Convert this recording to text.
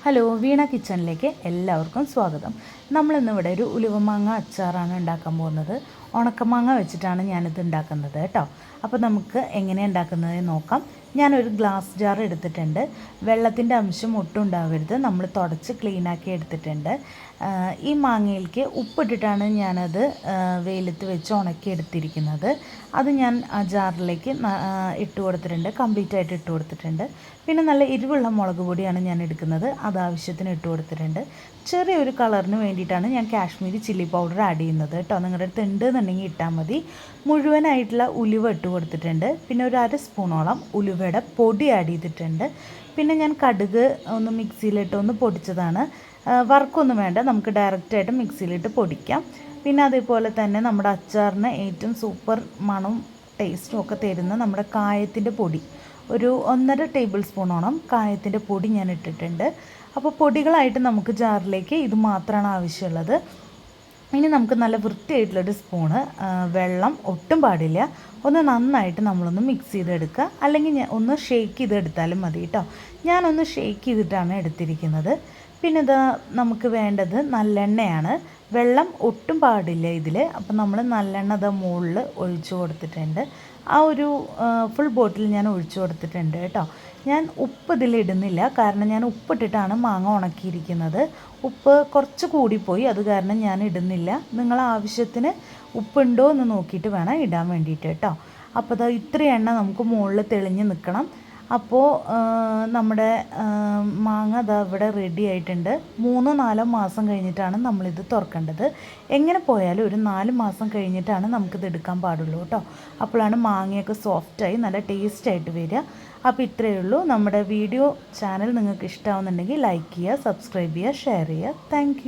Hello, വീണ കിച്ചണിലേക്ക് എല്ലാവർക്കും സ്വാഗതം. നമ്മളിന്നിവിടെ ഒരു ഉലുവമാങ്ങ അച്ചാറാണ് ഉണ്ടാക്കാൻ പോകുന്നത്. ഉണക്കമാങ്ങ വെച്ചിട്ടാണ് ഞാനിത് ഉണ്ടാക്കുന്നത് കേട്ടോ. അപ്പോൾ നമുക്ക് എങ്ങനെയാണ് ഉണ്ടാക്കുന്നത് നോക്കാം. ഞാനൊരു ഗ്ലാസ് ജാർ എടുത്തിട്ടുണ്ട്. വെള്ളത്തിൻ്റെ അംശം ഒട്ടും ഉണ്ടാവരുത്, നമ്മൾ തുടച്ച് ക്ലീനാക്കി എടുത്തിട്ടുണ്ട്. ഈ മാങ്ങയിലേക്ക് ഉപ്പിട്ടിട്ടാണ് ഞാനത് വെയിലത്ത് വെച്ച് ഉണക്കി എടുത്തിരിക്കുന്നത്. അത് ഞാൻ ആ ജാറിലേക്ക് ഇട്ട് കൊടുത്തിട്ടുണ്ട്, കംപ്ലീറ്റ് ആയിട്ട് ഇട്ട് കൊടുത്തിട്ടുണ്ട്. പിന്നെ നല്ല എരിവുള്ള മുളക് പൊടിയാണ് ഞാൻ എടുക്കുന്നത്, അത് ആവശ്യത്തിന് ഇട്ട് കൊടുത്തിട്ടുണ്ട്. ചെറിയൊരു കളറിന് വേണ്ടിയിട്ടാണ് ഞാൻ കാശ്മീരി ചില്ലി പൗഡർ ആഡ് ചെയ്യുന്നത് കേട്ടോ. നിങ്ങളുടെ അടുത്ത് ഉണ്ട് എന്നുണ്ടെങ്കിൽ ഇട്ടാൽ മതി. മുഴുവനായിട്ടുള്ള ഉലുവ ഇട്ട് കൊടുത്തിട്ടുണ്ട്. പിന്നെ ഒരു 1/2 സ്പൂണോളം ഉലുവയുടെ പൊടി ആഡ് ചെയ്തിട്ടുണ്ട്. പിന്നെ ഞാൻ കടുക് ഒന്ന് മിക്സിയിലിട്ട് ഒന്ന് പൊടിച്ചതാണ്. വറുക്കൊന്നും വേണ്ട, നമുക്ക് ഡയറക്റ്റായിട്ട് മിക്സിയിലിട്ട് പൊടിക്കാം. പിന്നെ അതേപോലെ തന്നെ നമ്മുടെ അച്ചാറിന് ഏറ്റവും സൂപ്പർ മണവും ടേസ്റ്റും ഒക്കെ തരുന്ന നമ്മുടെ കായത്തിൻ്റെ പൊടി, ഒരു 1.5 ടേബിൾ സ്പൂണോളം കായത്തിൻ്റെ പൊടി ഞാൻ ഇട്ടിട്ടുണ്ട്. അപ്പോൾ പൊടികളായിട്ട് നമുക്ക് ജാറിലേക്ക് ഇത് മാത്രമാണ് ആവശ്യമുള്ളത്. ഇനി നമുക്ക് നല്ല വൃത്തിയായിട്ടുള്ളൊരു സ്പൂണ് വെള്ളം ഒട്ടും പാടില്ല, ഒന്ന് നന്നായിട്ട് നമ്മളൊന്ന് മിക്സ് ചെയ്തെടുക്കുക. അല്ലെങ്കിൽ ഒന്ന് ഷേക്ക് ചെയ്തെടുത്താലും മതി കേട്ടോ. ഞാനൊന്ന് ഷേക്ക് ചെയ്തിട്ടാണ് എടുത്തിരിക്കുന്നത്. പിന്നെ ഇതാ നമുക്ക് വേണ്ടത് നല്ലെണ്ണയാണ്. വെള്ളം ഒട്ടും പാടില്ല ഇതിൽ. അപ്പം നമ്മൾ നല്ലെണ്ണ ഇതാ മുകളിൽ ഒഴിച്ചു കൊടുത്തിട്ടുണ്ട്. ആ ഒരു ഫുൾ ബോട്ടിൽ ഞാൻ ഒഴിച്ചു കൊടുത്തിട്ടുണ്ട് കേട്ടോ. ഞാൻ ഉപ്പ് ഇതിലിടുന്നില്ല, കാരണം ഞാൻ ഉപ്പിട്ടിട്ടാണ് മാങ്ങ ഉണക്കിയിരിക്കുന്നത്. ഉപ്പ് കുറച്ച് കൂടിപ്പോയി, അത് കാരണം ഞാൻ ഇടുന്നില്ല. നിങ്ങൾ ആവശ്യത്തിന് ഉപ്പുണ്ടോ എന്ന് നോക്കിയിട്ട് വേണം ഇടാൻ വേണ്ടിയിട്ട് കേട്ടോ. അപ്പോൾ ഇതാ ഇത്രയും എണ്ണ നമുക്ക് മുകളിൽ തെളിഞ്ഞ് നിൽക്കണം. അപ്പോൾ നമ്മുടെ മാങ്ങ ഇതാ ഇവിടെ റെഡി ആയിട്ടുണ്ട്. 3-4 മാസം കഴിഞ്ഞിട്ടാണ് നമ്മളിത് തുറക്കേണ്ടത്. എങ്ങനെ പോയാലും ഒരു 4 മാസം കഴിഞ്ഞിട്ടാണ് നമുക്കിത് എടുക്കാൻ പാടുള്ളൂ കേട്ടോ. അപ്പോഴാണ് മാങ്ങയൊക്കെ സോഫ്റ്റായി നല്ല ടേസ്റ്റായിട്ട് വരിക. അപ്പോൾ ഇത്രയേ ഉള്ളൂ. നമ്മുടെ ചാനൽ നിങ്ങൾക്ക് ഇഷ്ടമാവുന്നുണ്ടെങ്കിൽ ലൈക്ക് ചെയ്യുക, സബ്സ്ക്രൈബ് ചെയ്യുക, ഷെയർ ചെയ്യുക. താങ്ക്